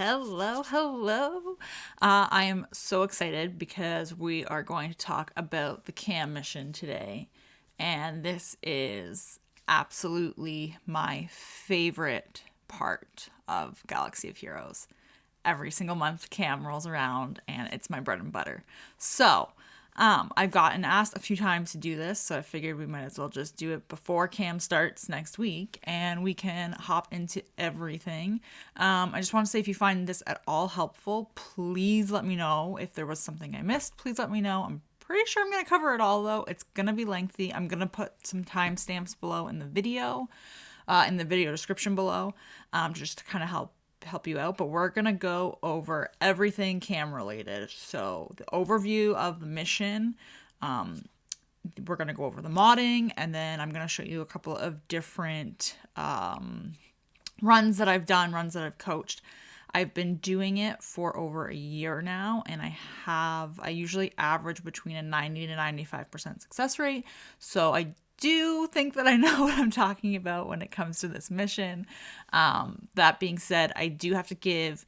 Hello. I am so excited because we are going to talk about the KAM mission today. And this is absolutely my favorite part of Galaxy of Heroes. Every single month, KAM rolls around and it's my bread and butter. So, I've gotten asked a few times to do this, so I figured we might as well just do it before KAM starts next week, and we can hop into everything. I just want to say, if you find this at all helpful, please let me know. If there was something I missed, please let me know. I'm pretty sure I'm going to cover it all, though. It's going to be lengthy. I'm going to put some timestamps below in the video description below, just to kind of help you out, but we're gonna go over everything KAM related. So the overview of the mission, we're gonna go over the modding, and then I'm gonna show you a couple of different runs that I've done, runs that I've coached. I've been doing it for over a year now, and I usually average between a 90 to 95% success rate. So I do think that I know what I'm talking about when it comes to this mission. That being said, I do have to give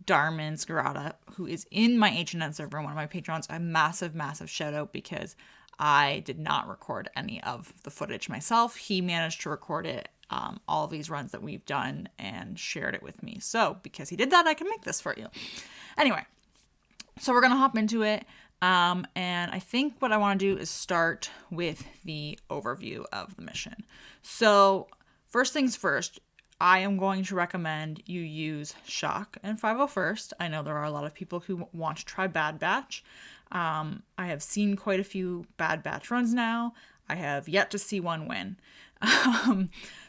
Darman Scarata, who is in my HNN server, one of my patrons, a massive shout out, because I did not record any of the footage myself. He managed to record it, all of these runs that we've done, and shared it with me. So because he did that, I can make this for you. Anyway, so we're going to hop into it. And I think what I want to do is start with the overview of the mission. So first things first, I am going to recommend you use Shock and 501st. I know there are a lot of people who want to try Bad Batch. I have seen quite a few Bad Batch runs now. I have yet to see one win.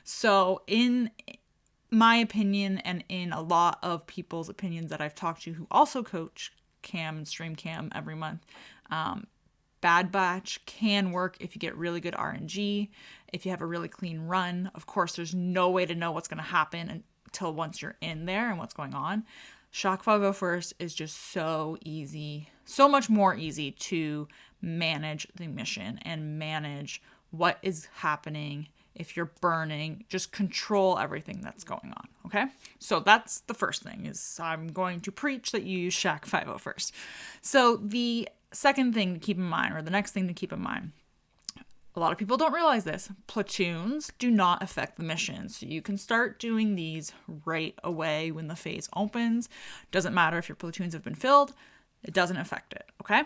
So in my opinion, and in a lot of people's opinions that I've talked to who also coach KAM and stream KAM every month, Bad Batch can work if you get really good RNG, if you have a really clean run. Of course, there's no way to know what's going to happen until once you're in there and what's going on. Shock 501st is just so easy, so much more easy to manage the mission and manage what is happening. If you're burning, just control everything that's going on, okay? So that's the first thing, is I'm going to preach that you use Shock 501st. So the second thing to keep in mind, or the next thing to keep in mind, a lot of people don't realize this, platoons do not affect the mission. So you can start doing these right away when the phase opens. Doesn't matter if your platoons have been filled, it doesn't affect it, okay?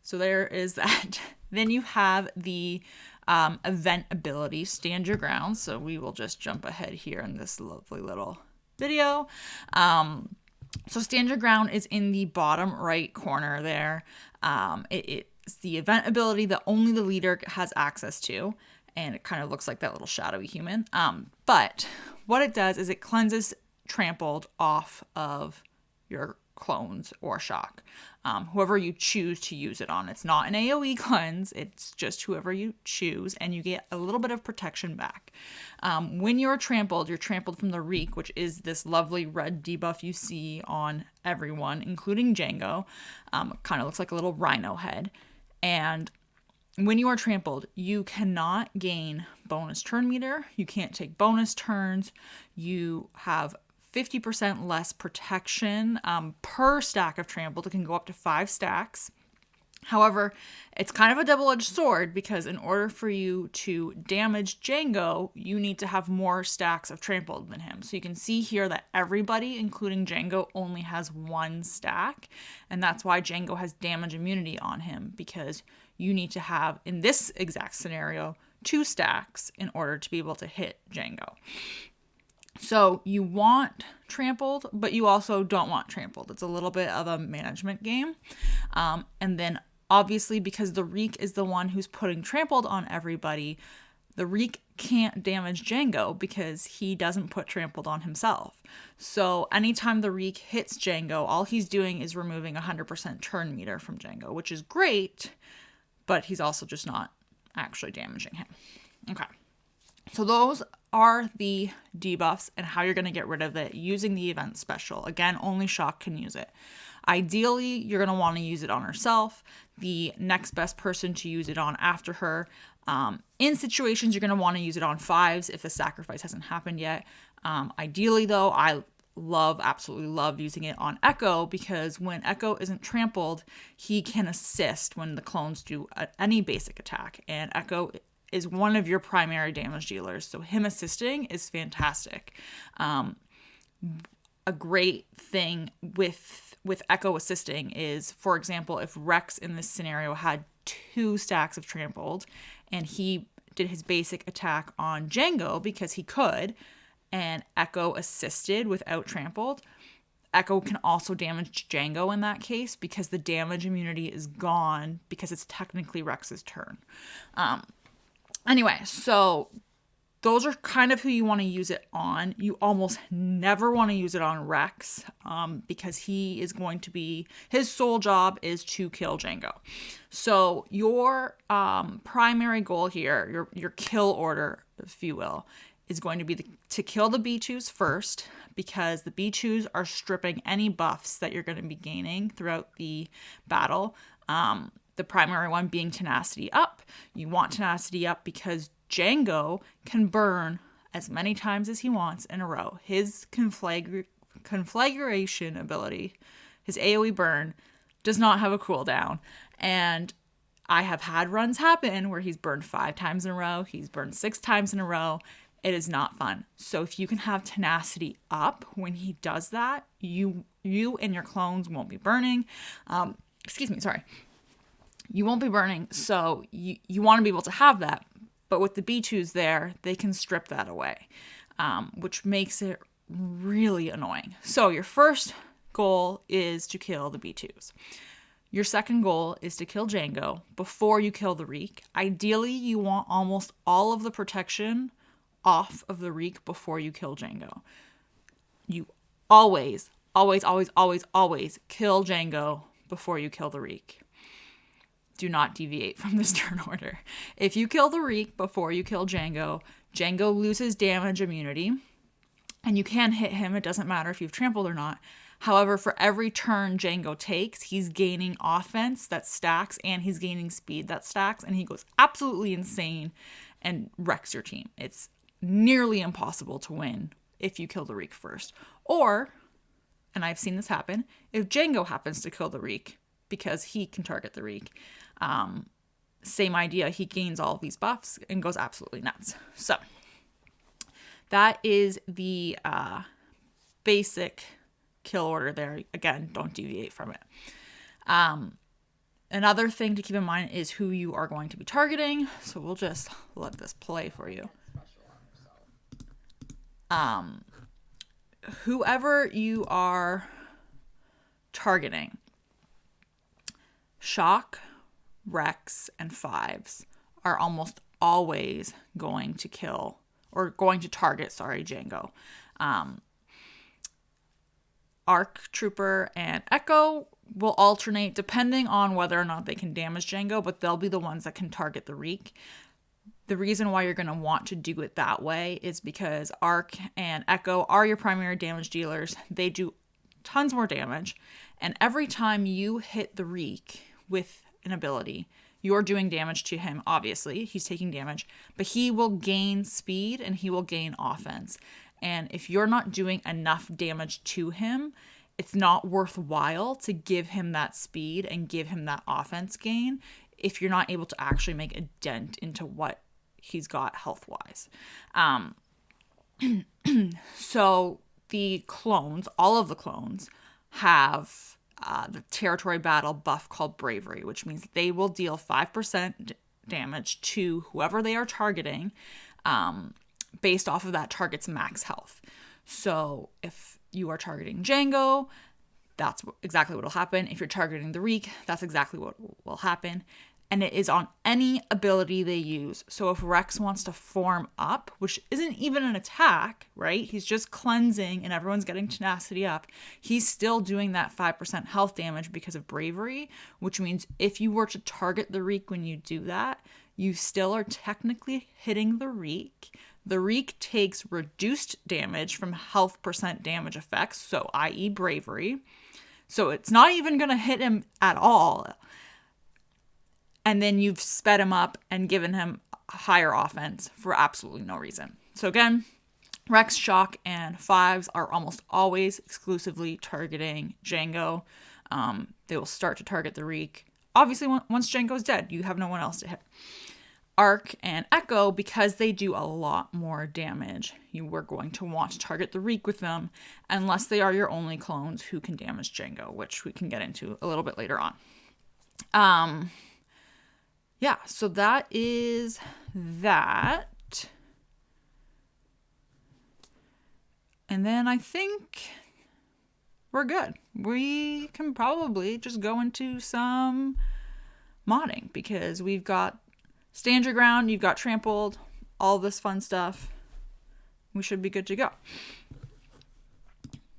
So there is that. Then you have the event ability, Stand Your Ground. So we will just jump ahead here in this lovely little video. So Stand Your Ground is in the bottom right corner there. It's the event ability that only the leader has access to, and it kind of looks like that little shadowy human. But what it does is it cleanses Trampled off of your clones or Shock, whoever you choose to use it on. It's not an AoE cleanse, it's just whoever you choose, and you get a little bit of protection back. When you're trampled from the Reek, which is this lovely red debuff you see on everyone, including Jango. Kind of looks like a little rhino head. And when you are trampled, you cannot gain bonus turn meter, you can't take bonus turns, you have 50% less protection per stack of trampled. It can go up to 5 stacks. However, it's kind of a double-edged sword, because in order for you to damage Jango, you need to have more stacks of trampled than him. So you can see here that everybody, including Jango, only has 1 stack. And that's why Jango has damage immunity on him, because you need to have, in this exact scenario, 2 stacks in order to be able to hit Jango. So you want trampled, but you also don't want trampled. It's a little bit of a management game. And then obviously, because the Reek is the one who's putting trampled on everybody, the Reek can't damage Jango because he doesn't put trampled on himself. So anytime the Reek hits Jango, all he's doing is removing 100% turn meter from Jango, which is great, but he's also just not actually damaging him. Okay. So those are the debuffs and how you're going to get rid of it using the event special. Again, only Shock can use it. Ideally, you're going to want to use it on herself, the next best person to use it on after her. In situations, you're going to want to use it on 5s if the sacrifice hasn't happened yet. Ideally, though, I absolutely love using it on Echo, because when Echo isn't trampled, he can assist when the clones do any basic attack. And Echo is one of your primary damage dealers, so him assisting is fantastic. A great thing with Echo assisting is, for example, if Rex in this scenario had 2 stacks of trampled and he did his basic attack on Jango because he could, and Echo assisted without trampled, Echo can also damage Jango in that case because the damage immunity is gone because it's technically Rex's turn. Anyway, so those are kind of who you want to use it on. You almost never want to use it on Rex because he is going to be, his sole job is to kill Jango. So your primary goal here, your kill order, if you will, is going to be to kill the B2s first, because the B2s are stripping any buffs that you're going to be gaining throughout the battle. The primary one being tenacity up. You want tenacity up because Jango can burn as many times as he wants in a row. His conflagration ability, his AoE burn, does not have a cooldown. And I have had runs happen where he's burned 5 times in a row. He's burned 6 times in a row. It is not fun. So if you can have tenacity up when he does that, you and your clones won't be burning. You won't be burning, so you want to be able to have that. But with the B2s there, they can strip that away, which makes it really annoying. So your first goal is to kill the B2s. Your second goal is to kill Jango before you kill the Reek. Ideally, you want almost all of the protection off of the Reek before you kill Jango. You always kill Jango before you kill the Reek. Do not deviate from this turn order. If you kill the Reek before you kill Jango, Jango loses damage immunity, and you can hit him. It doesn't matter if you've trampled or not. However, for every turn Jango takes, he's gaining offense that stacks, and he's gaining speed that stacks, and he goes absolutely insane and wrecks your team. It's nearly impossible to win if you kill the Reek first. Or, and I've seen this happen, if Jango happens to kill the Reek, because he can target the Reek. Same idea. He gains all of these buffs and goes absolutely nuts. So that is the basic kill order there. Again, don't deviate from it. Another thing to keep in mind is who you are going to be targeting. So we'll just let this play for you. Whoever you are targeting, Shock, Rex, and Fives are almost always going to kill, or going to target, Jango. Arc Trooper and Echo will alternate depending on whether or not they can damage Jango, but they'll be the ones that can target the Reek. The reason why you're going to want to do it that way is because Arc and Echo are your primary damage dealers. They do tons more damage, and every time you hit the Reek with an ability, you're doing damage to him. Obviously, he's taking damage, but he will gain speed and he will gain offense. And if you're not doing enough damage to him, it's not worthwhile to give him that speed and give him that offense gain if you're not able to actually make a dent into what he's got health-wise. So the clones, all of the clones, have the territory battle buff called Bravery, which means they will deal 5% damage to whoever they are targeting based off of that target's max health. So if you are targeting Jango, that's exactly what will happen. If you're targeting the Reek, that's exactly what will happen. And it is on any ability they use. So if Rex wants to form up, which isn't even an attack, right? He's just cleansing and everyone's getting tenacity up. He's still doing that 5% health damage because of Bravery, which means if you were to target the Reek when you do that, you still are technically hitting the Reek. The Reek takes reduced damage from health percent damage effects, so i.e. Bravery. So it's not even going to hit him at all. And then you've sped him up and given him higher offense for absolutely no reason. So again, Rex, Shock, and Fives are almost always exclusively targeting Jango. They will start to target the Reek. Obviously, once Jango's dead, you have no one else to hit. Arc and Echo, because they do a lot more damage, you were going to want to target the Reek with them, unless they are your only clones who can damage Jango, which we can get into a little bit later on. Yeah, so that is that. And then I think we're good. We can probably just go into some modding, because we've got Stand Your Ground, you've got Trampled, all this fun stuff. We should be good to go.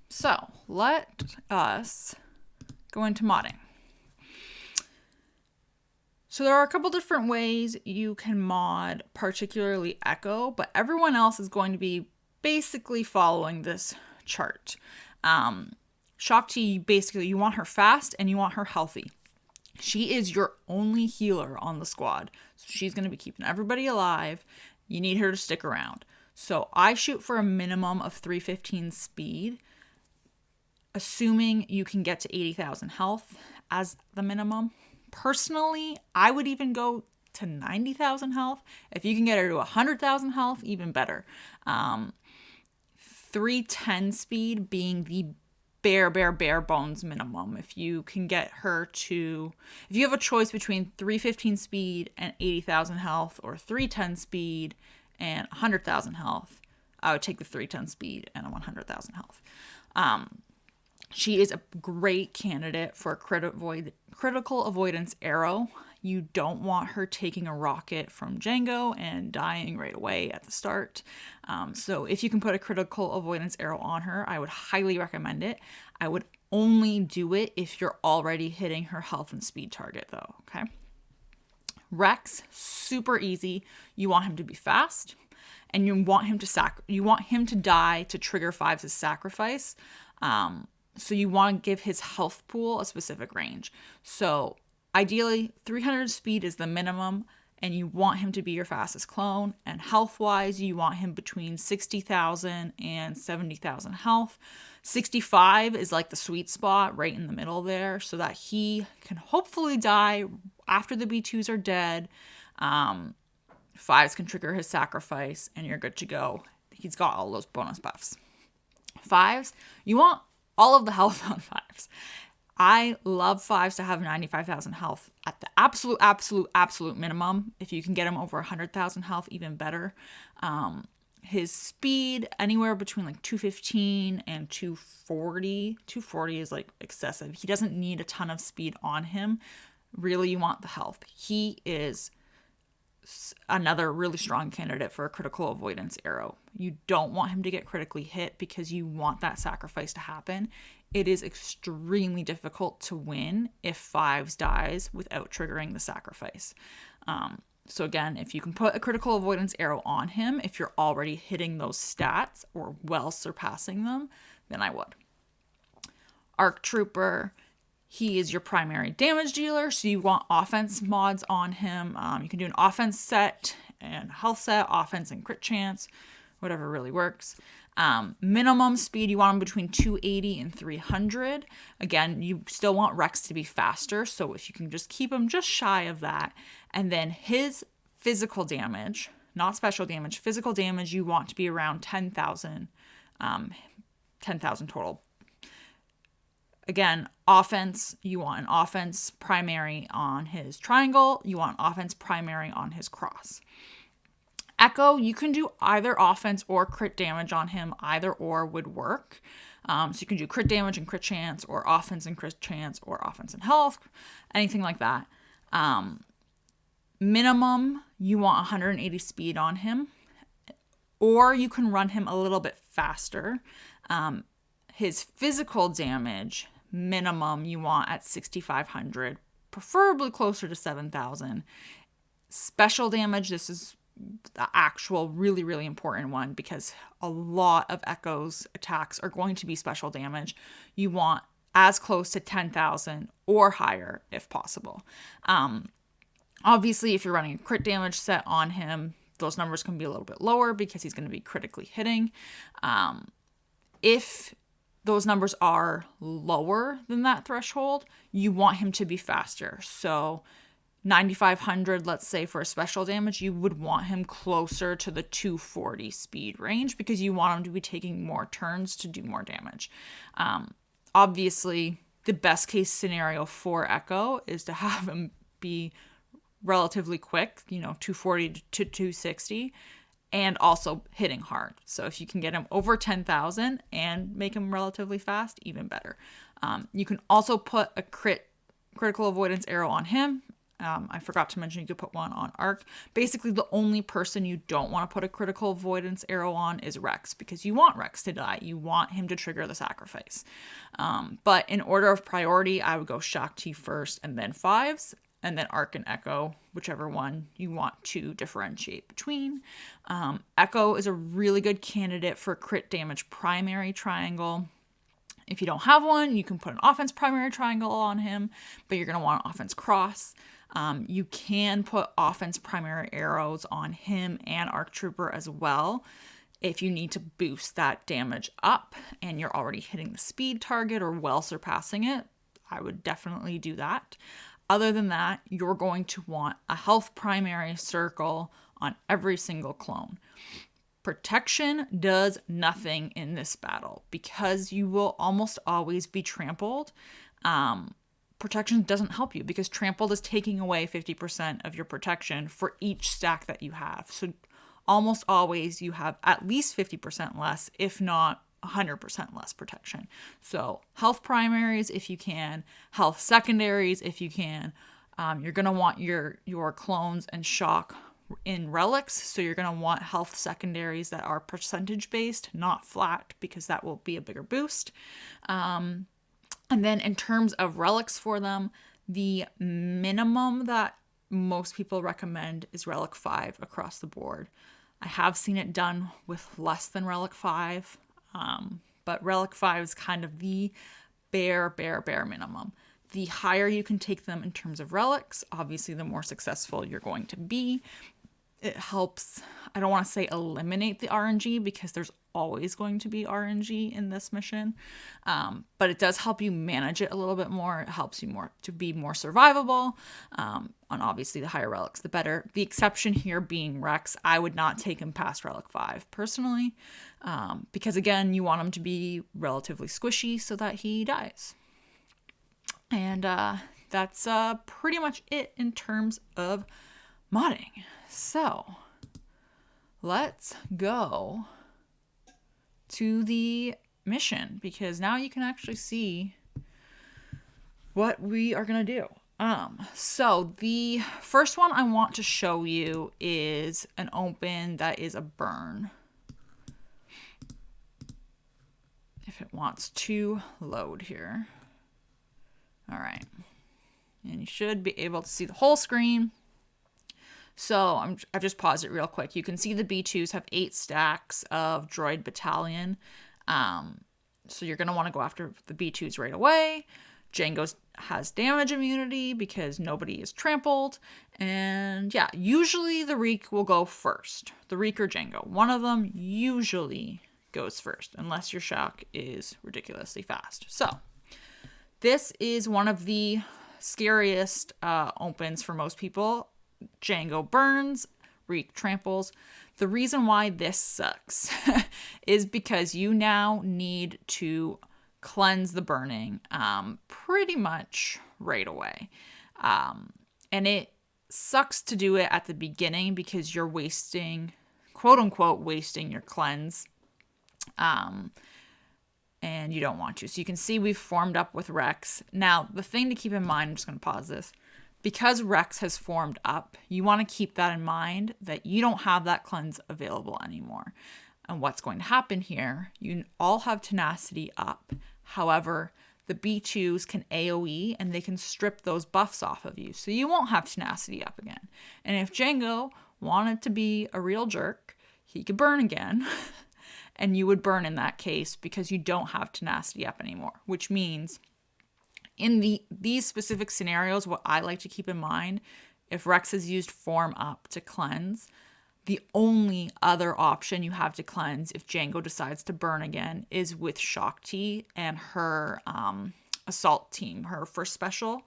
So let us go into modding. So there are a couple different ways you can mod, particularly Echo, but everyone else is going to be basically following this chart. Shock T, basically you want her fast and you want her healthy. She is your only healer on the squad. So she's going to be keeping everybody alive. You need her to stick around. So I shoot for a minimum of 315 speed, assuming you can get to 80,000 health as the minimum. Personally, I would even go to 90,000 health. If you can get her to 100,000 health, even better. 310 speed being the bare bones minimum. If you can get her to, if you have a choice between 315 speed and 80,000 health, or 310 speed and 100,000 health, I would take the 310 speed and 100,000 health. She is a great candidate for a critical avoidance arrow. You don't want her taking a rocket from Jango and dying right away at the start. So if you can put a critical avoidance arrow on her, I would highly recommend it. I would only do it if you're already hitting her health and speed target though, okay? Rex, super easy. You want him to be fast, and you want him to die to trigger Fives' sacrifice. So you want to give his health pool a specific range. So ideally, 300 speed is the minimum, and you want him to be your fastest clone. And health-wise, you want him between 60,000 and 70,000 health. 65 is like the sweet spot right in the middle there, so that he can hopefully die after the B2s are dead. Fives can trigger his sacrifice, and you're good to go. He's got all those bonus buffs. Fives, you want all of the health on Fives. I love Fives to have 95,000 health at the absolute minimum. If you can get him over 100,000 health, even better. His speed, anywhere between like 215 and 240. 240 is like excessive. He doesn't need a ton of speed on him. Really, you want the health. He is another really strong candidate for a critical avoidance arrow. You don't want him to get critically hit because you want that sacrifice to happen. It is extremely difficult to win if Fives dies without triggering the sacrifice. So again, if you can put a critical avoidance arrow on him, if you're already hitting those stats or well surpassing them, then I would. Arc Trooper, he is your primary damage dealer, so you want offense mods on him. You can do an offense set and health set, offense and crit chance, whatever really works. Minimum speed, you want him between 280 and 300. Again, you still want Rex to be faster, so if you can just keep him just shy of that. And then his physical damage, not special damage, physical damage, you want to be around 10,000 total. Again, offense, you want an offense primary on his triangle. You want offense primary on his cross. Echo, you can do either offense or crit damage on him. Either or would work. So you can do crit damage and crit chance, or offense and crit chance, or offense and health, anything like that. Minimum, you want 180 speed on him. Or you can run him a little bit faster. His physical damage, minimum, you want at 6,500, preferably closer to 7,000. Special damage, this is the actual really important one, because a lot of Echo's attacks are going to be special damage. You want as close to 10,000 or higher if possible. Obviously, if you're running a crit damage set on him, Those numbers can be a little bit lower because he's going to be critically hitting. If those numbers are lower than that threshold, you want him to be faster. So 9,500, let's say for a special damage, you would want him closer to the 240 speed range because you want him to be taking more turns to do more damage. Obviously, the best case scenario for Echo is to have him be relatively quick, 240 to 260, and also hitting hard. So if you can get him over 10,000 and make him relatively fast, even better. You can also put a critical avoidance arrow on him. I forgot to mention you could put one on Arc. Basically, the only person you don't want to put a critical avoidance arrow on is Rex, because you want Rex to die. You want him to trigger the sacrifice. But in order of priority, I would go Shakti first and then Fives, and then Arc and Echo, whichever one you want to differentiate between. Echo is a really good candidate for crit damage primary triangle. If you don't have one, you can put an offense primary triangle on him, but you're going to want an offense cross. You can put offense primary arrows on him and Arc Trooper as well if you need to boost that damage up and you're already hitting the speed target or well surpassing it. I would definitely do that. Other than that, you're going to want a health primary circle on every single clone. Protection does nothing in this battle because you will almost always be trampled. Protection doesn't help you because trampled is taking away 50% of your protection for each stack that you have. So almost always you have at least 50% less, if not 100% less protection. So health primaries if you can, health secondaries if you can. You're going to want your clones and shock in relics, so you're going to want health secondaries that are percentage based, not flat, because that will be a bigger boost. And then in terms of relics for them, the minimum that most people recommend is relic 5 across the board. I have seen it done with less than relic 5, but relic 5 is kind of the bare minimum. The higher you can take them in terms of relics, obviously the more successful you're going to be. It helps, I don't want to say eliminate the RNG because there's always going to be RNG in this mission, but it does help you manage it a little bit more. It helps you more to be more survivable. And obviously the higher relics, the better. The exception here being Rex. I would not take him past relic 5 personally, because again, you want him to be relatively squishy so that he dies. And that's pretty much it in terms of modding. So let's go to the mission because now you can actually see what we are going to do. So the first one I want to show you is an open that is a burn. If it wants to load here. All right. And you should be able to see the whole screen. So I've just paused it real quick. You can see the B2s have 8 stacks of droid battalion. So you're going to want to go after the B2s right away. Jango has damage immunity because nobody is trampled. And yeah, usually the Reek will go first. The Reek or Jango. One of them usually goes first unless your shock is ridiculously fast. So this is one of the scariest opens for most people. Jango burns, Reek tramples. The reason why this sucks is because you now need to cleanse the burning pretty much right away. And it sucks to do it at the beginning because you're wasting, quote unquote, wasting your cleanse. And you don't want to. So you can see we've formed up with Rex. Now, the thing to keep in mind, I'm just going to pause this. Because Rex has formed up, you want to keep that in mind that you don't have that cleanse available anymore. And what's going to happen here, you all have tenacity up. However, the B2s can AoE and they can strip those buffs off of you. So you won't have tenacity up again. And if Jango wanted to be a real jerk, he could burn again. And you would burn in that case because you don't have tenacity up anymore, which means in these specific scenarios, what I like to keep in mind, if Rex has used form up to cleanse, The only other option you have to cleanse if Jango decides to burn again is with Shock T and her assault team, her first special.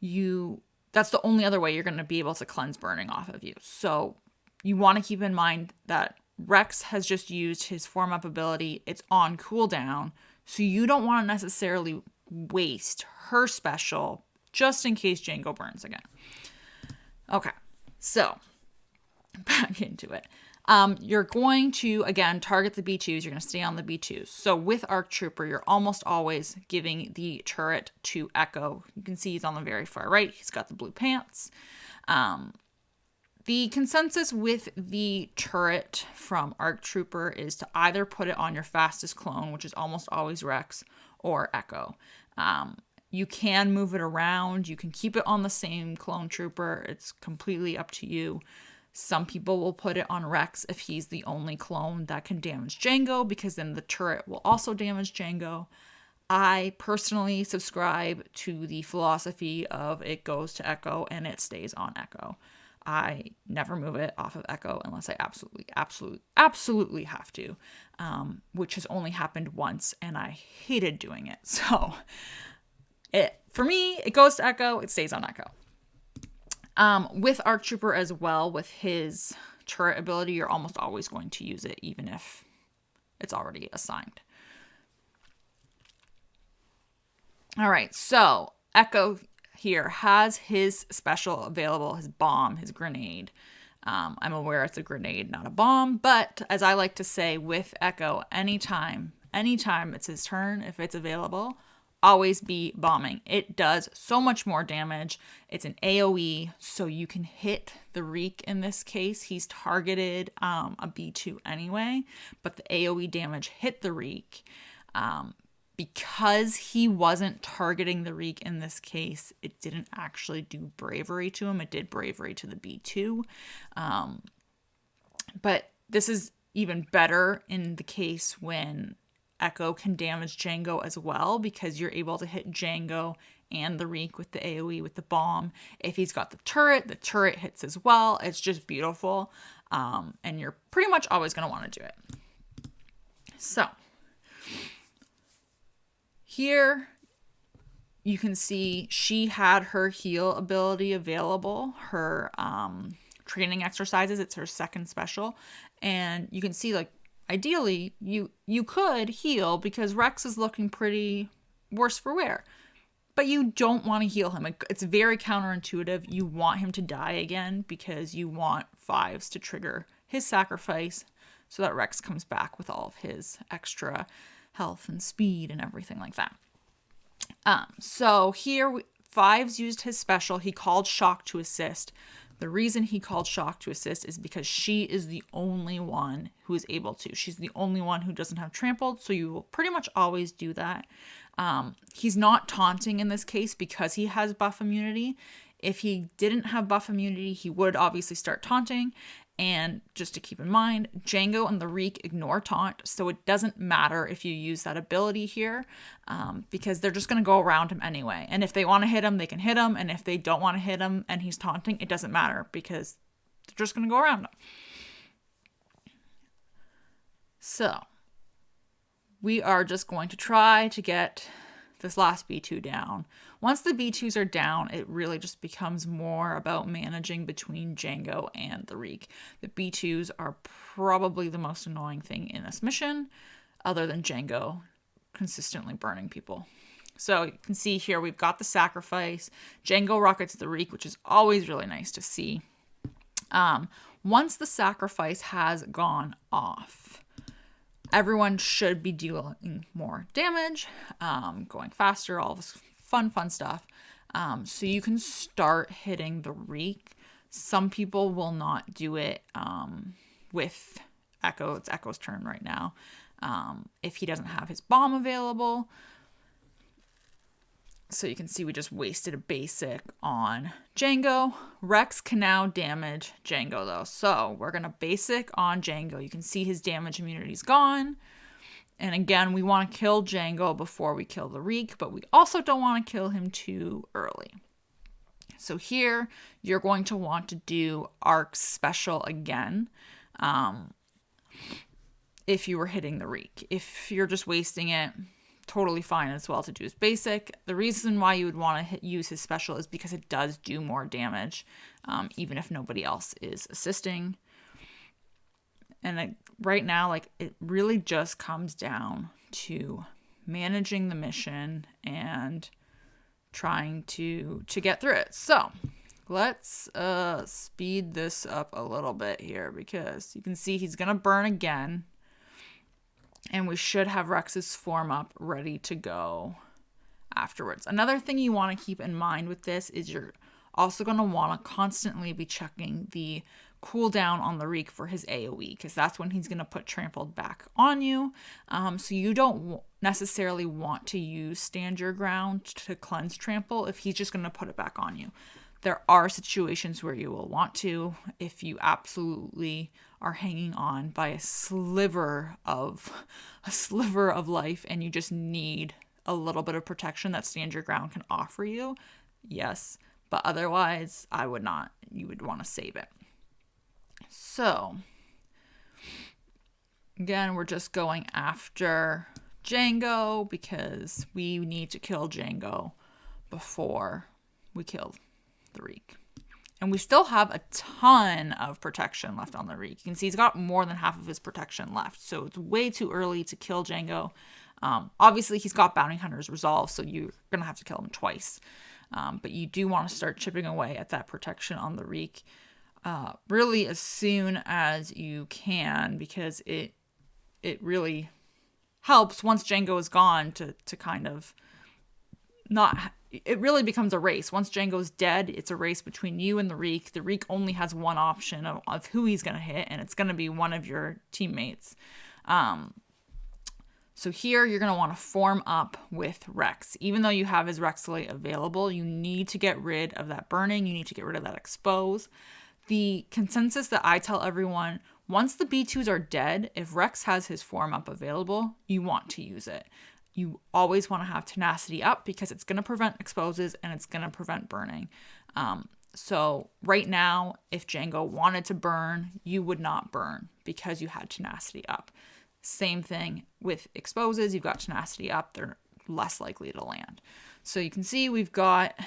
That's the only other way you're going to be able to cleanse burning off of you. So you want to keep in mind that Rex has just used his form up ability. It's on cooldown. So you don't want to necessarily waste her special just in case Jango burns again. Okay, so back into it. You're going to, again, target the B2s. You're going to stay on the B2s. So with Arc Trooper, you're almost always giving the turret to Echo. You can see he's on the very far right. He's got the blue pants. The consensus with the turret from Arc Trooper is to either put it on your fastest clone, which is almost always Rex, or Echo. You can move it around. You can keep it on the same clone trooper. It's completely up to you. Some people will put it on Rex if he's the only clone that can damage Jango, because then the turret will also damage Jango. I personally subscribe to the philosophy of it goes to Echo and it stays on Echo. I never move it off of Echo unless I absolutely have to, which has only happened once, and I hated doing it. So for me, it goes to Echo, it stays on Echo. With Arc Trooper as well, with his turret ability, you're almost always going to use it, even if it's already assigned. All right, so Echo here has his special available, his bomb, his grenade. I'm aware it's a grenade, not a bomb, but as I like to say with Echo, anytime it's his turn, if it's available, always be bombing. It does so much more damage. It's an AoE, so you can hit the Reek in this case. He's targeted a B2 anyway, but the AoE damage hit the Reek. Because he wasn't targeting the Reek in this case, it didn't actually do bravery to him. It did bravery to the B2. But this is even better in the case when Echo can damage Jango as well, because you're able to hit Jango and the Reek with the AoE, with the bomb. If he's got the turret hits as well. It's just beautiful. And you're pretty much always going to want to do it. So here you can see she had her heal ability available, her training exercises. It's her second special. And you can see, like, ideally, you could heal because Rex is looking pretty worse for wear. But you don't want to heal him. It's very counterintuitive. You want him to die again because you want 5s to trigger his sacrifice so that Rex comes back with all of his extra health and speed and everything like that. So here, 5s used his special. He called Shock to assist. The reason he called Shock to assist is because she is the only one who is able to. She's the only one who doesn't have trampled, so you will pretty much always do that. He's not taunting in this case because he has buff immunity. If he didn't have buff immunity, he would obviously start taunting. And just to keep in mind, Jango and the Reek ignore taunt, so it doesn't matter if you use that ability here, because they're just going to go around him anyway. And if they want to hit him, they can hit him, and if they don't want to hit him and he's taunting, it doesn't matter because they're just going to go around him. So we are just going to try to get this last B2 down. Once the B2s are down, it really just becomes more about managing between Jango and the Reek. The B2s are probably the most annoying thing in this mission, other than Jango consistently burning people. So you can see here we've got the sacrifice. Jango rockets the Reek, which is always really nice to see. Once the sacrifice has gone off, everyone should be dealing more damage, going faster, all this fun stuff. So you can start hitting the Reek. Some people will not do it with Echo. It's Echo's turn right now. If he doesn't have his bomb available. So you can see we just wasted a basic on Jango. Rex can now damage Jango though. So we're going to basic on Jango. You can see his damage immunity's gone. And again, we want to kill Jango before we kill the Reek, but we also don't want to kill him too early. So here you're going to want to do Arc's special again if you were hitting the Reek. If you're just wasting it, totally fine as well to do his basic. The reason why you would want to use his special is because it does do more damage, even if nobody else is assisting. And right now, like, it really just comes down to managing the mission and trying to get through it. So let's speed this up a little bit here, because you can see he's gonna burn again, and we should have Rex's form up ready to go afterwards. Another thing you want to keep in mind with this is you're also going to want to constantly be checking the cooldown on the Reek for his AoE, because that's when he's going to put Trampled back on you. So you don't necessarily want to use Stand Your Ground to cleanse Trample if he's just going to put it back on you. There are situations where you will want to, if you absolutely are hanging on by a sliver of life and you just need a little bit of protection that Stand Your Ground can offer you. Yes, but otherwise I would not. You would want to save it. So again, we're just going after Jango because we need to kill Jango before we kill the Reek. And we still have a ton of protection left on the Reek. You can see he's got more than half of his protection left. So it's way too early to kill Jango. Obviously, he's got Bounty Hunter's Resolve, so you're going to have to kill him twice. But you do want to start chipping away at that protection on the Reek really as soon as you can, because it really helps once Jango is gone to kind of not... It really becomes a race. Once Jango's dead, it's a race between you and the Reek. The Reek only has one option of who he's going to hit, and it's going to be one of your teammates. So here you're going to want to form up with Rex. Even though you have his Rexolate available, you need to get rid of that burning. You need to get rid of that expose. The consensus that I tell everyone, once the B2s are dead, if Rex has his form up available, you want to use it. You always want to have tenacity up because it's going to prevent exposes and it's going to prevent burning. So right now, if Jango wanted to burn, you would not burn because you had tenacity up. Same thing with exposes. You've got tenacity up. They're less likely to land. So you can see we've got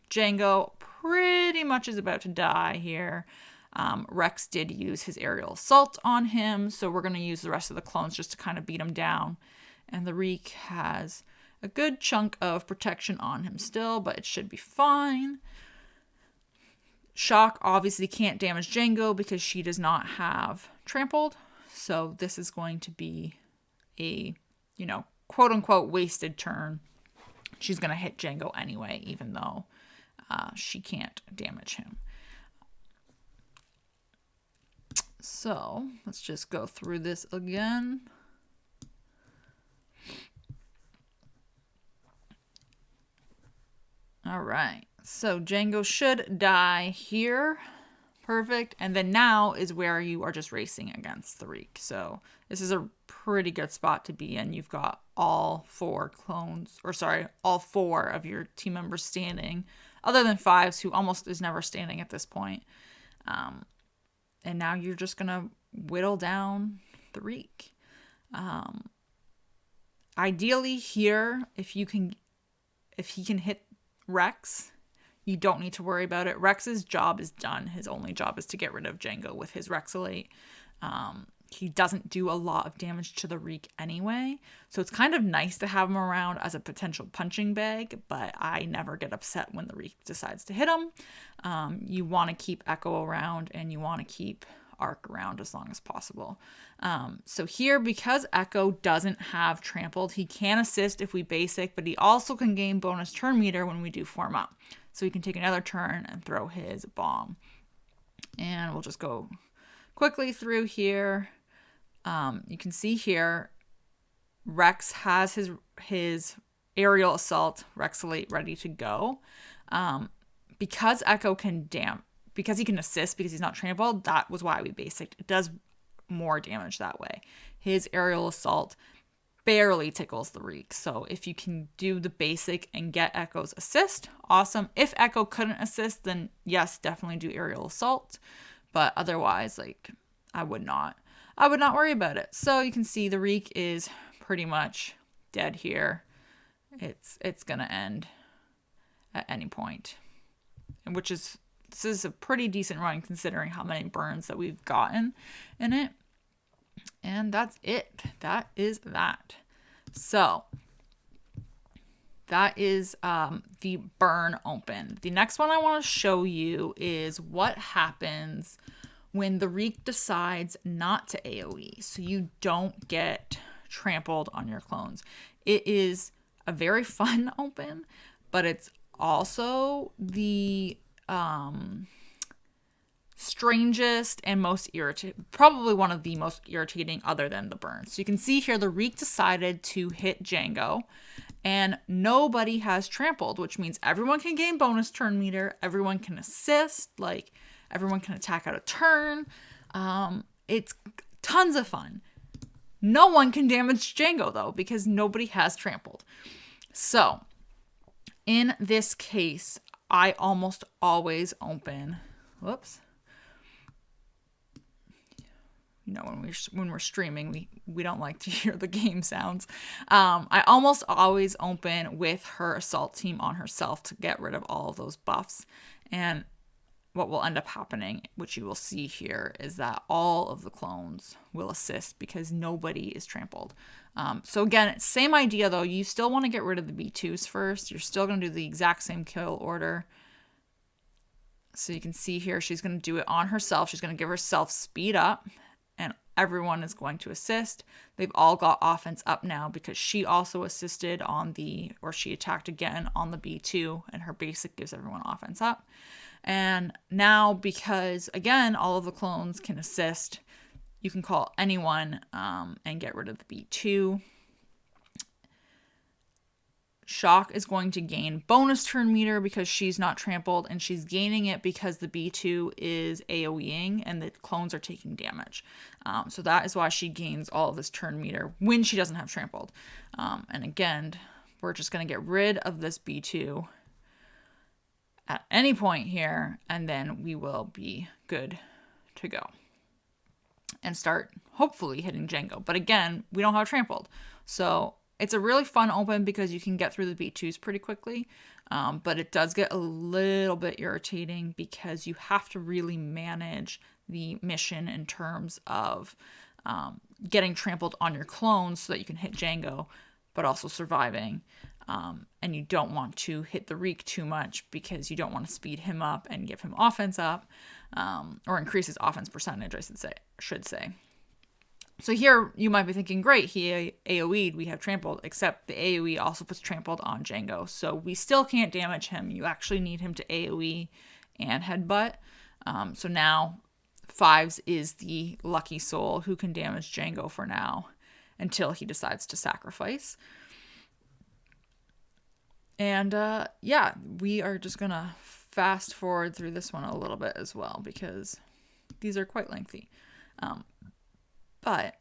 Jango pretty much is about to die here. Rex did use his aerial assault on him. So we're going to use the rest of the clones just to kind of beat him down. And the Reek has a good chunk of protection on him still, but it should be fine. Shock obviously can't damage Jango because she does not have Trampled. So this is going to be a, quote unquote wasted turn. She's going to hit Jango anyway, even though she can't damage him. So let's just go through this again. All right, so Jango should die here. Perfect. And then now is where you are just racing against the Reek. So this is a pretty good spot to be in. You've got all four of your team members standing, other than Fives, who almost is never standing at this point. And now you're just going to whittle down the Reek. Ideally here, if he can hit Rex, you don't need to worry about it. Rex's job is done. His only job is to get rid of Jango with his Rexolate. He doesn't do a lot of damage to the Reek anyway, so it's kind of nice to have him around as a potential punching bag, but I never get upset when the Reek decides to hit him. You want to keep Echo around, and you want to keep Arc around as long as possible. So here, because Echo doesn't have Trampled, he can assist if we basic, but he also can gain bonus turn meter when we do form up. So he can take another turn and throw his bomb. And we'll just go quickly through here. You can see here, Rex has his aerial assault Rexolate ready to go. Because Echo can because he can assist because he's not trampled, that was why we basicked. It does more damage that way. His aerial assault barely tickles the Reek. So if you can do the basic and get Echo's assist, awesome. If Echo couldn't assist, then yes, definitely do aerial assault. But otherwise, like, I would not worry about it. So you can see the Reek is pretty much dead here. It's gonna end at any point, which is, this is a pretty decent run considering how many burns that we've gotten in it. And that's it. That is that. So that is the burn open. The next one I want to show you is what happens when the Reek decides not to AoE, so you don't get trampled on your clones. It is a very fun open, but it's also the strangest and most irritating, probably one of the most irritating other than the burn. So you can see here the Reek decided to hit Jango and nobody has trampled, which means everyone can gain bonus turn meter, everyone can assist, like everyone can attack out of turn. It's tons of fun. No one can damage Jango though because nobody has trampled. So in this case, I almost always open, whoops. You know, when we're streaming, we don't like to hear the game sounds. I almost always open with her assault team on herself to get rid of all of those buffs. And what will end up happening, which you will see here, is that all of the clones will assist because nobody is trampled. So again, same idea though. You still want to get rid of the B2s first. You're still going to do the exact same kill order. So you can see here, she's going to do it on herself. She's going to give herself speed up. And everyone is going to assist. They've all got offense up now because she also assisted on or she attacked again on the B2, and her basic gives everyone offense up. And now, because again, all of the clones can assist, you can call anyone and get rid of the B2. Shock is going to gain bonus turn meter because she's not trampled, and she's gaining it because the B2 is AoEing and the clones are taking damage. So that is why she gains all of this turn meter when she doesn't have trampled. And again, we're just going to get rid of this B2 at any point here, and then we will be good to go and start hopefully hitting Jango. But again, we don't have trampled. So it's a really fun open because you can get through the B2s pretty quickly, but it does get a little bit irritating because you have to really manage the mission in terms of getting trampled on your clones so that you can hit Jango, but also surviving. And you don't want to hit the Reek too much because you don't want to speed him up and give him offense up, or increase his offense percentage, I should say. So here you might be thinking, great, he AoE'd, we have trampled, except the AoE also puts trampled on Jango. So we still can't damage him. You actually need him to AoE and headbutt. So now Fives is the lucky soul who can damage Jango for now until he decides to sacrifice. And yeah, we are just going to fast forward through this one a little bit as well because these are quite lengthy. But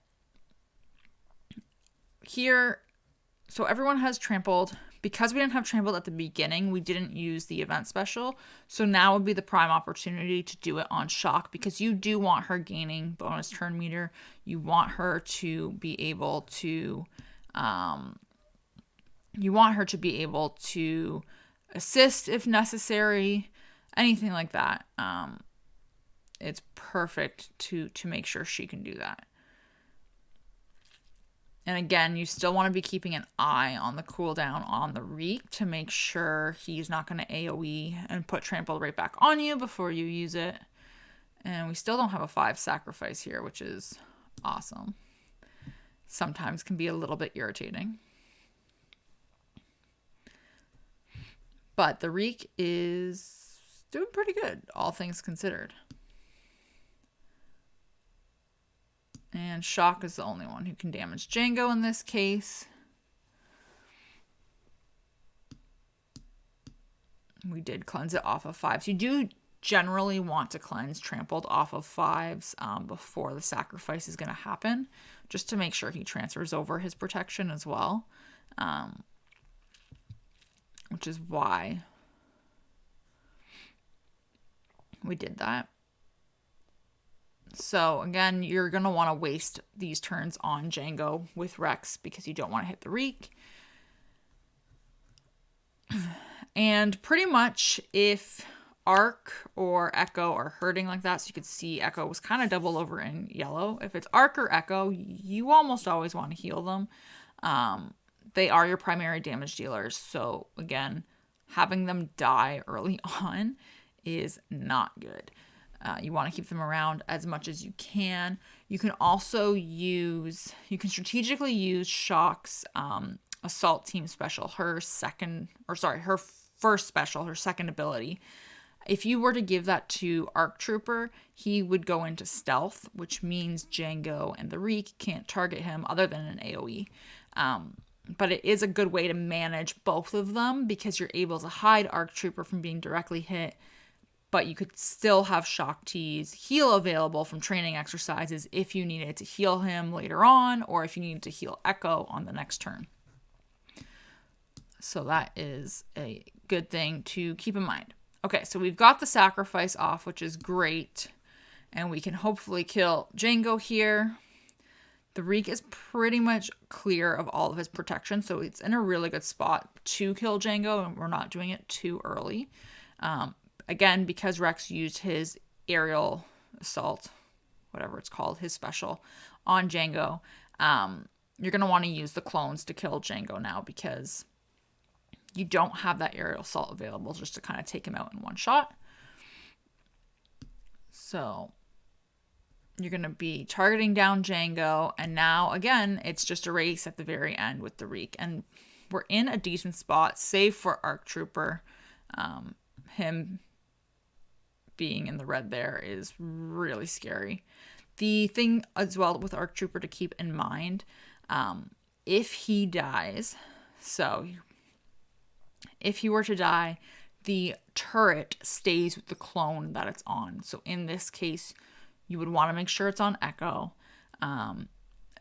here, so everyone has trampled. Because we didn't have trampled at the beginning, we didn't use the event special. So now would be the prime opportunity to do it on Shock because you do want her gaining bonus turn meter. You want her to be able to, assist if necessary, anything like that. It's perfect to make sure she can do that. And again, you still want to be keeping an eye on the cooldown on the Reek to make sure he's not going to AoE and put trample right back on you before you use it. And we still don't have a 5 sacrifice here, which is awesome. Sometimes can be a little bit irritating. But the Reek is doing pretty good, all things considered. And Shock is the only one who can damage Jango in this case. We did cleanse it off of 5. So you do generally want to cleanse Trampled off of 5s before the sacrifice is going to happen, just to make sure he transfers over his protection as well, which is why we did that. So again, you're going to want to waste these turns on Jango with Rex because you don't want to hit the Reek. And pretty much if Arc or Echo are hurting like that, so you could see Echo was kind of double over in yellow. If it's Arc or Echo, you almost always want to heal them. They are your primary damage dealers. So again, having them die early on is not good. You want to keep them around as much as you can. You can also strategically use Shock's Assault Team Special, her first special, her second ability. If you were to give that to Arc Trooper, he would go into stealth, which means Jango and the Reek can't target him other than an AoE. But it is a good way to manage both of them because you're able to hide Arc Trooper from being directly hit, but you could still have Shock T's heal available from training exercises if you needed to heal him later on, or if you needed to heal Echo on the next turn. So that is a good thing to keep in mind. Okay, so we've got the sacrifice off, which is great, and we can hopefully kill Jango here. The Reek is pretty much clear of all of his protection, so it's in a really good spot to kill Jango, and we're not doing it too early. Again, because Rex used his aerial assault, whatever it's called, his special, on Jango, you're going to want to use the clones to kill Jango now because you don't have that aerial assault available just to kind of take him out in one shot. So you're going to be targeting down Jango, and now, again, it's just a race at the very end with the Reek. And we're in a decent spot, save for Arc Trooper. Him being in the red there is really scary. The thing as well with Arc Trooper to keep in mind, if he dies, so if he were to die, the turret stays with the clone that it's on. So in this case, you would want to make sure it's on Echo,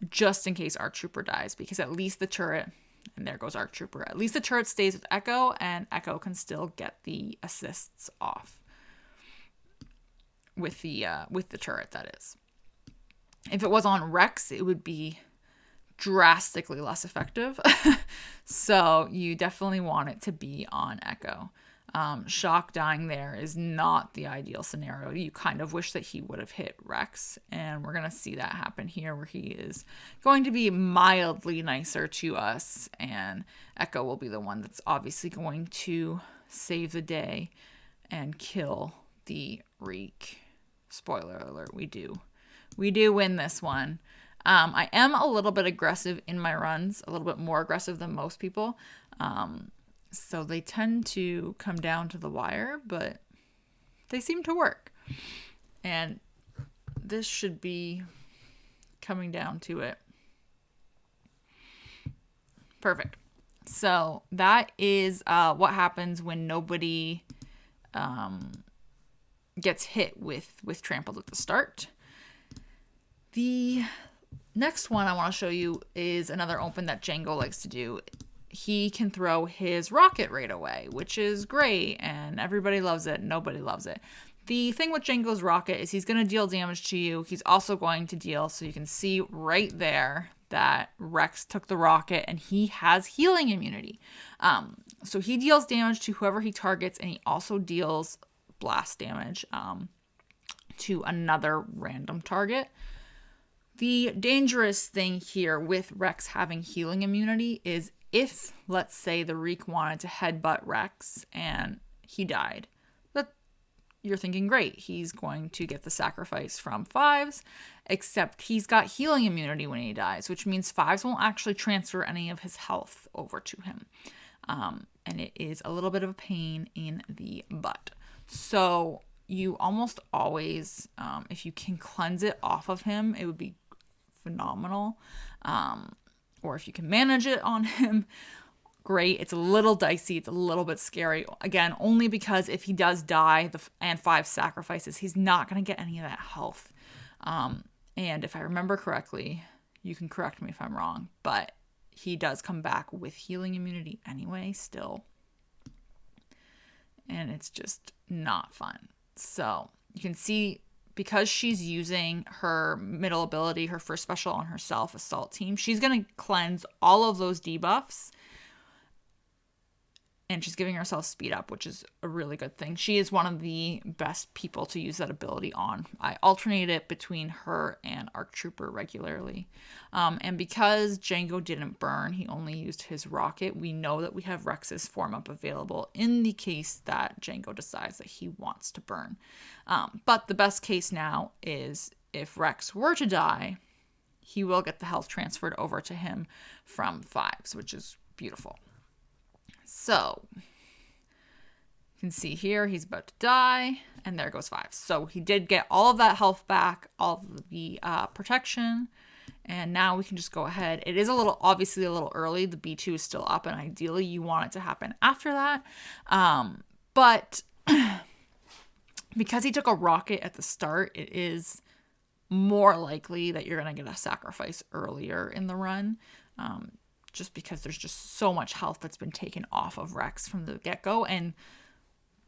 just in case Arc Trooper dies, because at least the turret, and there goes Arc Trooper, at least the turret stays with Echo, and Echo can still get the assists off with the turret, that is. If it was on Rex, it would be drastically less effective. So you definitely want it to be on Echo. Shock dying there is not the ideal scenario. You kind of wish that he would have hit Rex, and we're going to see that happen here where he is going to be mildly nicer to us, and Echo will be the one that's obviously going to save the day and kill the Reek. Spoiler alert, we do win this one. I am a little bit aggressive in my runs, a little bit more aggressive than most people. So they tend to come down to the wire, but they seem to work. And this should be coming down to it. Perfect. So that is what happens when nobody gets hit with Trampled at the start. The next one I want to show you is another open that Jango likes to do. He can throw his rocket right away, which is great, and everybody loves it. Nobody loves it. The thing with Jango's rocket is he's going to deal damage to you. He's also going to deal, so you can see right there that Rex took the rocket, and he has healing immunity. So he deals damage to whoever he targets, and he also deals blast damage to another random target. The dangerous thing here with Rex having healing immunity is if, let's say, the Reek wanted to headbutt Rex and he died, you're thinking, great, he's going to get the sacrifice from 5s, except he's got healing immunity when he dies, which means 5s won't actually transfer any of his health over to him. And it is a little bit of a pain in the butt. So you almost always, if you can cleanse it off of him, it would be phenomenal. Or if you can manage it on him, great. It's a little dicey. It's a little bit scary. Again, only because if he does die and 5 sacrifices, he's not going to get any of that health. And if I remember correctly, you can correct me if I'm wrong, but he does come back with healing immunity anyway still. And it's just not fun. So you can see, because she's using her middle ability, her first special on herself, Assault Team, she's going to cleanse all of those debuffs. And she's giving herself speed up, which is a really good thing. She is one of the best people to use that ability on. I alternate it between her and Arc Trooper regularly. And because Jango didn't burn, he only used his rocket, we know that we have Rex's form up available in the case that Jango decides that he wants to burn. But the best case now is if Rex were to die, he will get the health transferred over to him from 5s, which is beautiful. So, you can see here, he's about to die, and there goes 5. So he did get all of that health back, all of the protection, and now we can just go ahead. It is obviously a little early. The B2 is still up, and ideally you want it to happen after that. But because he took a rocket at the start, it is more likely that you're going to get a sacrifice earlier in the run. Just because there's just so much health that's been taken off of Rex from the get-go. And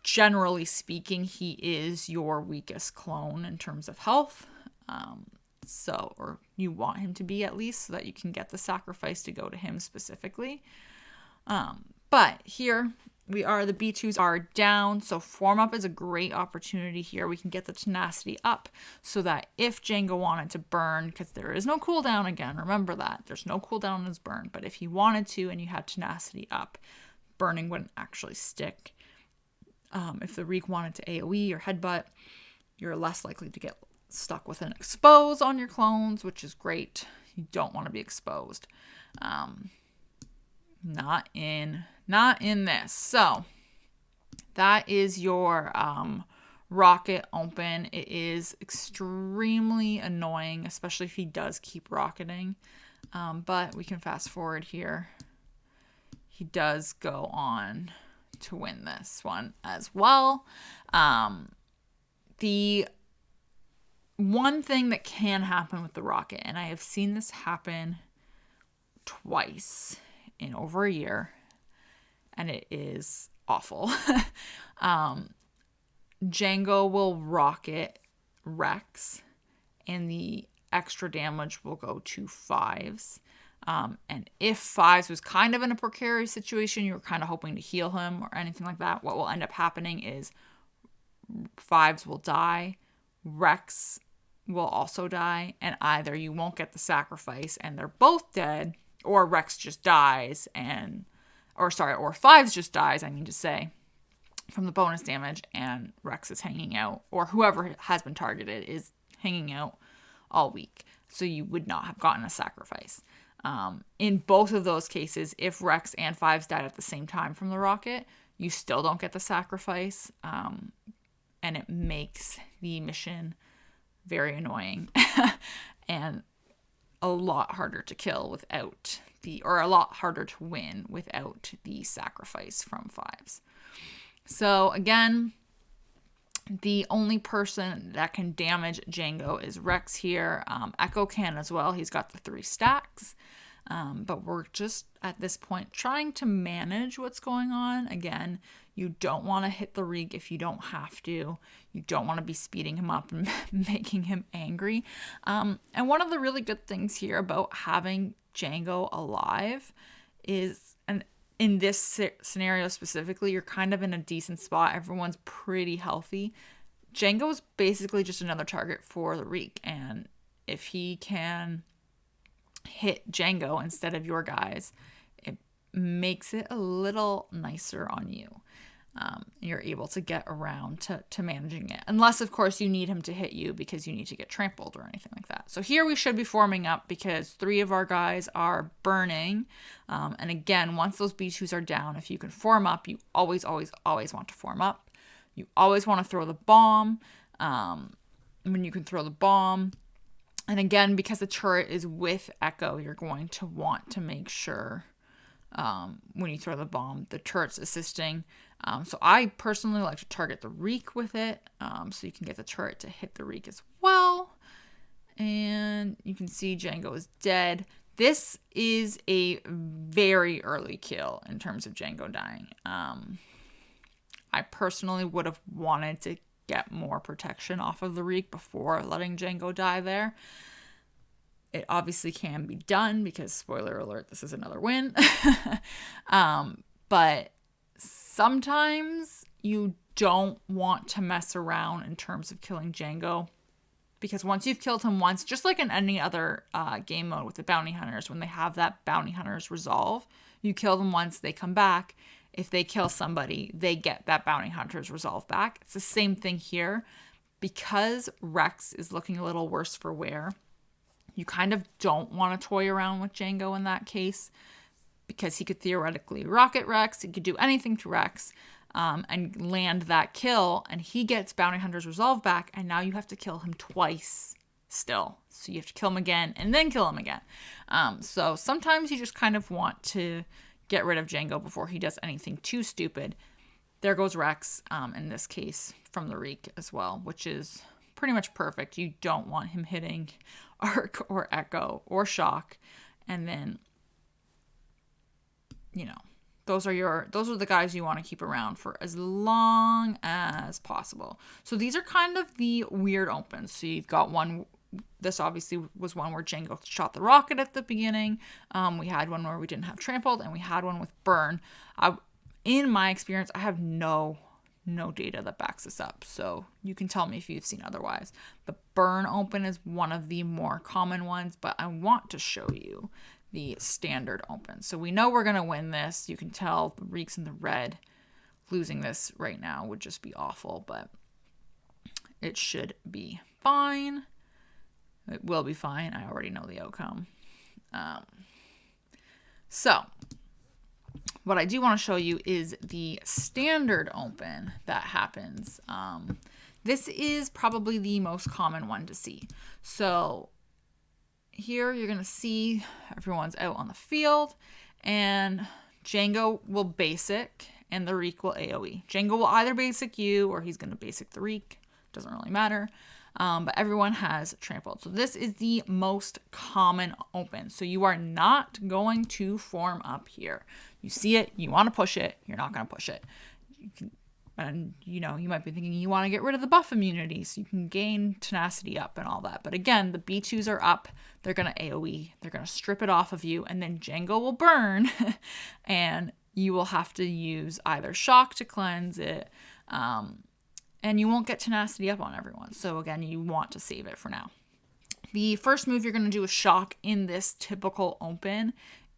generally speaking, he is your weakest clone in terms of health. Or you want him to be at least, so that you can get the sacrifice to go to him specifically. But here we are, the B2s are down. So form up is a great opportunity here. We can get the tenacity up so that if Jango wanted to burn, because there is no cooldown again, remember that. There's no cooldown on his burn. But if he wanted to and you had tenacity up, burning wouldn't actually stick. If the Reek wanted to AoE or headbutt, you're less likely to get stuck with an expose on your clones, which is great. You don't want to be exposed. Not in this. So that is your rocket open. It is extremely annoying, especially if he does keep rocketing. But we can fast forward here. He does go on to win this one as well. The one thing that can happen with the rocket, and I have seen this happen twice in over a year, and it is awful. Jango will rocket Rex, and the extra damage will go to 5s. And if 5s was kind of in a precarious situation, you were kind of hoping to heal him or anything like that, what will end up happening is 5s will die, Rex will also die, and either you won't get the sacrifice and they're both dead, or Rex just dies or 5s just dies, I mean to say, from the bonus damage, and Rex is hanging out, or whoever has been targeted is hanging out all week. So you would not have gotten a sacrifice. In both of those cases, if Rex and 5s died at the same time from the rocket, you still don't get the sacrifice, and it makes the mission very annoying and a lot harder to kill without or a lot harder to win without the sacrifice from 5s. So again, the only person that can damage Jango is Rex here. Echo can as well. He's got the 3 stacks. But we're just at this point trying to manage what's going on. Again, you don't want to hit the Reek if you don't have to. You don't want to be speeding him up and making him angry. And one of the really good things here about having Jango alive is, and in this scenario specifically, you're kind of in a decent spot. Everyone's pretty healthy. Jango is basically just another target for the Reek. And if he can hit Jango instead of your guys, it makes it a little nicer on you. You're able to get around to managing it, unless of course you need him to hit you because you need to get trampled or anything like that. So here we should be forming up because 3 of our guys are burning, and again, once those B2s are down, if you can form up, you always want to form up. You always want to throw the bomb when you can throw the bomb. And again, because the turret is with Echo, you're going to want to make sure when you throw the bomb. The turret's assisting. So I personally like to target the Reek with it, so you can get the turret to hit the Reek as well. And you can see Jango is dead. This is a very early kill in terms of Jango dying. I personally would have wanted to get more protection off of the Reek before letting Jango die there. It obviously can be done because, spoiler alert, this is another win. But sometimes you don't want to mess around in terms of killing Jango, because once you've killed him once, just like in any other game mode with the bounty hunters, when they have that bounty hunters resolve, you kill them once, they come back. If they kill somebody, they get that bounty hunter's resolve back. It's the same thing here. Because Rex is looking a little worse for wear, you kind of don't want to toy around with Jango in that case, because he could theoretically rocket Rex, he could do anything to Rex, and land that kill, and he gets bounty hunter's resolve back, and now you have to kill him twice still. So you have to kill him again and then kill him again. So sometimes you just kind of want to get rid of Jango before he does anything too stupid. There goes Rex, in this case, from the Reek as well, which is pretty much perfect. You don't want him hitting Arc or Echo or Shock, and then, you know, those are the guys you want to keep around for as long as possible. So these are kind of the weird opens. So you've got one. This obviously was one where Jango shot the rocket at the beginning. We had one where we didn't have trampled, and we had one with burn. In my experience, I have no data that backs this up, so you can tell me if you've seen otherwise. The burn open is one of the more common ones, but I want to show you the standard open. So we know we're going to win this. You can tell the Reek's in the red. Losing this right now would just be awful, but it should be fine. It will be fine. I already know the outcome. So what I do want to show you is the standard open that happens. This is probably the most common one to see. So here you're going to see everyone's out on the field, and Jango will basic and the Reek will AoE. Jango will either basic you or he's going to basic the Reek. Doesn't really matter. But everyone has trampled. So this is the most common open. So you are not going to form up here. You see it, you want to push it, you're not going to push it. And you might be thinking you want to get rid of the buff immunity so you can gain tenacity up and all that. But again, the B2s are up. They're going to AoE. They're going to strip it off of you, and then Jango will burn and you will have to use either shock to cleanse it, and you won't get tenacity up on everyone. So again, you want to save it for now. The first move you're going to do with shock in this typical open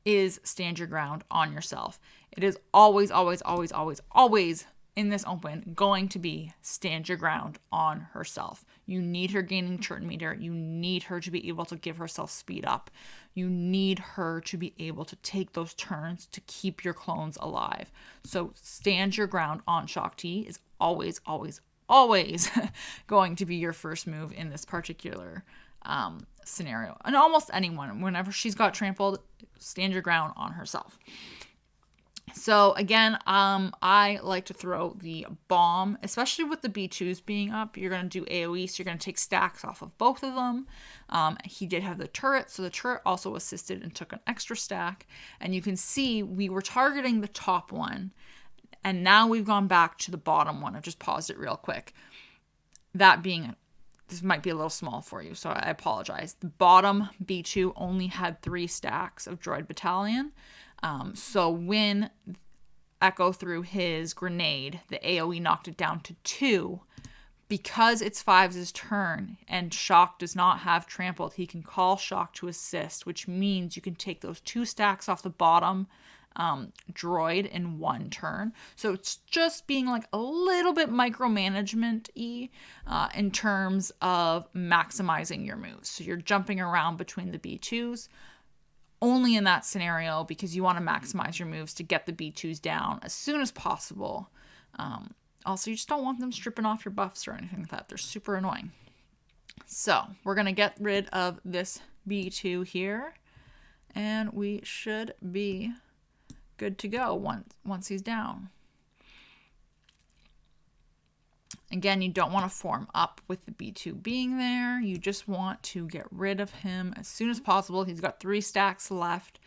is stand your ground on yourself. It is always, always, always, always, always in this open going to be stand your ground on herself. You need her gaining turn meter. You need her to be able to give herself speed up. You need her to be able to take those turns to keep your clones alive. So stand your ground on Shock T is always, always, always going to be your first move in this particular scenario. And almost anyone, whenever she's got trampled, stand your ground on herself. So again, I like to throw the bomb, especially with the B2s being up. You're going to do AoE, so you're going to take stacks off of both of them. He did have the turret, so the turret also assisted and took an extra stack. And you can see we were targeting the top one, and now we've gone back to the bottom one. I've just paused it real quick. That being, this might be a little small for you, so I apologize. The bottom B2 only had 3 stacks of Droid Battalion. So when Echo threw his grenade, the AoE knocked it down to 2. Because it's Fives' turn and Shock does not have trampled, he can call Shock to assist, which means you can take those 2 stacks off the bottom droid in 1 turn. So it's just being like a little bit micromanagement-y in terms of maximizing your moves. So you're jumping around between the B2s only in that scenario because you want to maximize your moves to get the B2s down as soon as possible. Also, you just don't want them stripping off your buffs or anything like that. They're super annoying. So we're going to get rid of this B2 here, and we should be good to go once he's down. Again, you don't want to form up with the B2 being there. You just want to get rid of him as soon as possible. He's got 3 stacks left.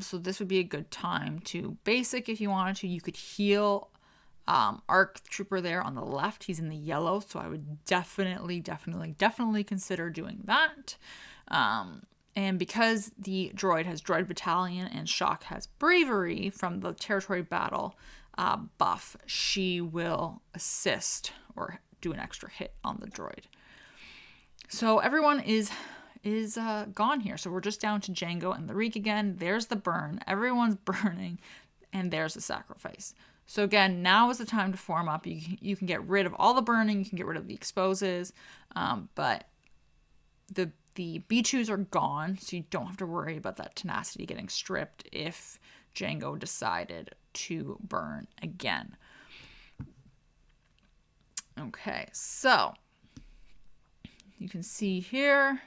So this would be a good time to basic if you wanted to. You could heal Arc Trooper there on the left. He's in the yellow, so I would definitely consider doing that. And because the droid has Droid Battalion and Shock has Bravery from the Territory Battle buff, she will assist or do an extra hit on the droid. So everyone is gone here. So we're just down to Jango and the Reek again. There's the burn. Everyone's burning, and there's the sacrifice. So again, now is the time to form up. You can get rid of all the burning. You can get rid of the exposes, but the B2s are gone, so you don't have to worry about that tenacity getting stripped if Jango decided to burn again. Okay, so you can see here,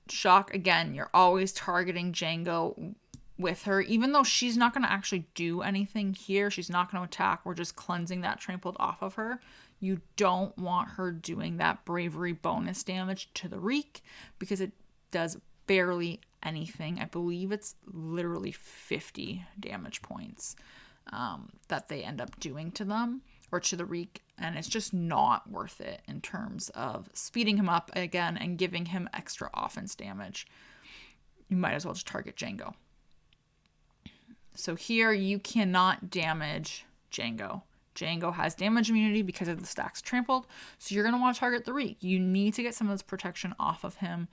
Shock, again, you're always targeting Jango with her, even though she's not going to actually do anything here. She's not going to attack. We're just cleansing that trampled off of her. You don't want her doing that bravery bonus damage to the Reek because it does barely anything. I believe it's literally 50 damage points that they end up doing to them or to the Reek, and it's just not worth it in terms of speeding him up again and giving him extra offense damage. You might as well just target Jango. So here you cannot damage Jango. Jango has damage immunity because of the stacks trampled, so you're going to want to target the Reek. You need to get some of this protection off of him.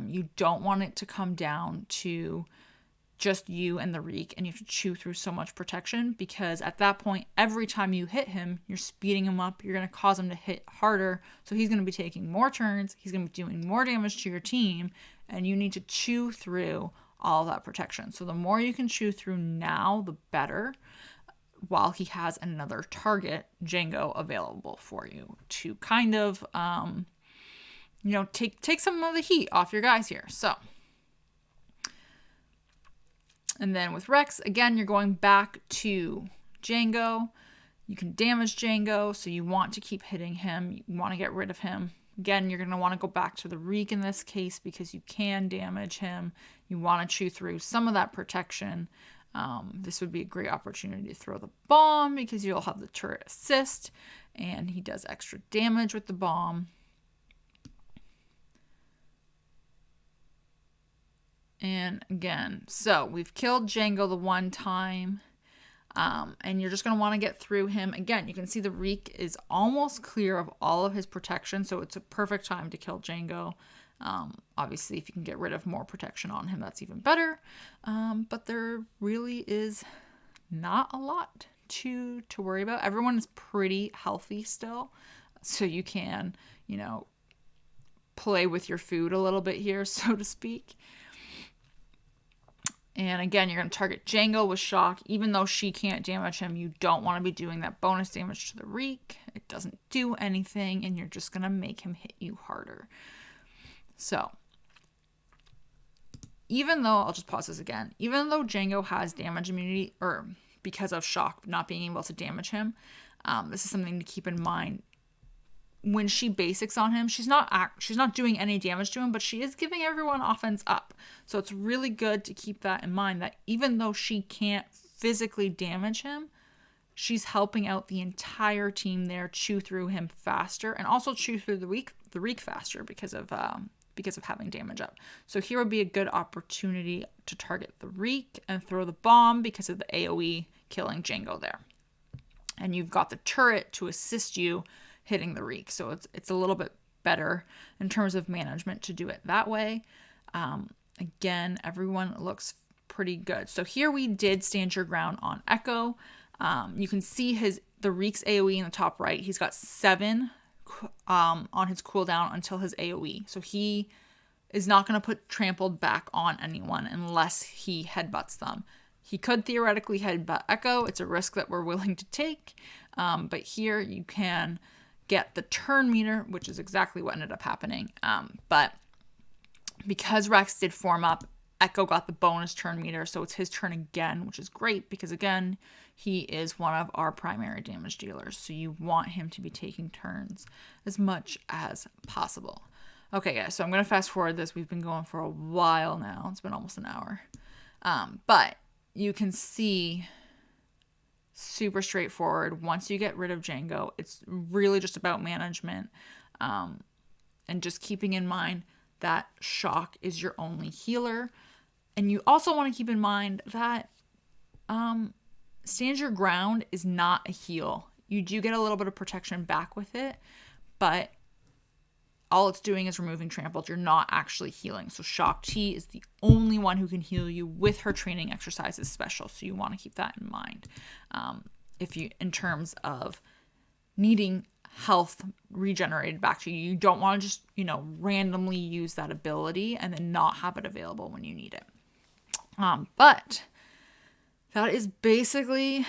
You don't want it to come down to just you and the Reek, and you have to chew through so much protection, because at that point, every time you hit him, you're speeding him up. You're going to cause him to hit harder, so he's going to be taking more turns. He's going to be doing more damage to your team, and you need to chew through all of that protection. So the more you can chew through now, the better, while he has another target, Jango, available for you to kind of, take some of the heat off your guys here. So, and then with Rex, again, you're going back to Jango. You can damage Jango, so you want to keep hitting him. You want to get rid of him. Again, you're going to want to go back to the Reek in this case because you can damage him. You want to chew through some of that protection. This would be a great opportunity to throw the bomb because you'll have the turret assist, and he does extra damage with the bomb. And again, so we've killed Jango the one time, and you're just going to want to get through him. Again, you can see the Reek is almost clear of all of his protection, so it's a perfect time to kill Jango. Obviously, if you can get rid of more protection on him, that's even better. But there really is not a lot to worry about. Everyone is pretty healthy still, so you can, play with your food a little bit here, so to speak. And again, you're going to target Jango with Shock. Even though she can't damage him, you don't want to be doing that bonus damage to the Reek. It doesn't do anything, and you're just going to make him hit you harder. So, even though, I'll just pause this again, even though Jango has damage immunity, or because of Shock not being able to damage him, this is something to keep in mind. When she basics on him, she's not doing any damage to him, but she is giving everyone offense up. So it's really good to keep that in mind, that even though she can't physically damage him, she's helping out the entire team there chew through him faster, and also chew through the Reek faster because of having damage up. So here would be a good opportunity to target the Reek and throw the bomb because of the AoE killing Jango there. And you've got the turret to assist you hitting the Reek. So it's a little bit better in terms of management to do it that way. Again, everyone looks pretty good. So here we did stand your ground on Echo. You can see the Reek's AoE in the top right. He's got 7 on his cooldown until his AoE. So he is not going to put trampled back on anyone unless he headbutts them. He could theoretically headbutt Echo. It's a risk that we're willing to take. But here you can get the turn meter, which is exactly what ended up happening. But because Rex did form up Echo got the bonus turn meter, so it's his turn again, which is great because, again, he is one of our primary damage dealers. So you want him to be taking turns as much as possible. Okay, guys, so I'm going to fast forward this. We've been going for a while now. It's been almost an hour. But you can see, super straightforward. Once you get rid of Jango, it's really just about management, and just keeping in mind that shock is your only healer. And you also want to keep in mind that stand your ground is not a heal. You do get a little bit of protection back with it, but all it's doing is removing trampled. You're not actually healing. So Shock T is the only one who can heal you with her training exercises special. So you want to keep that in mind. If you, in terms of needing health regenerated back to you, you don't want to just, randomly use that ability and then not have it available when you need it. But that is basically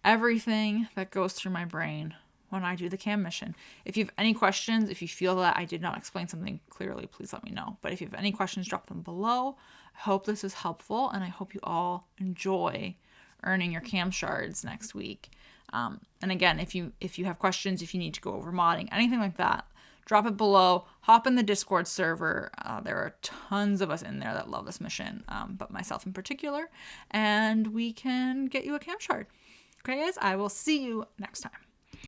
everything that goes through my brain when I do the KAM mission. If you have any questions, if you feel that I did not explain something clearly, please let me know. But if you have any questions, drop them below. I hope this is helpful, and I hope you all enjoy earning your KAM shards next week. And again, if you have questions, if you need to go over modding, anything like that, drop it below. Hop in the Discord server. There are tons of us in there that love this mission, but myself in particular. And we can get you a KAM shard. Okay, guys? I will see you next time.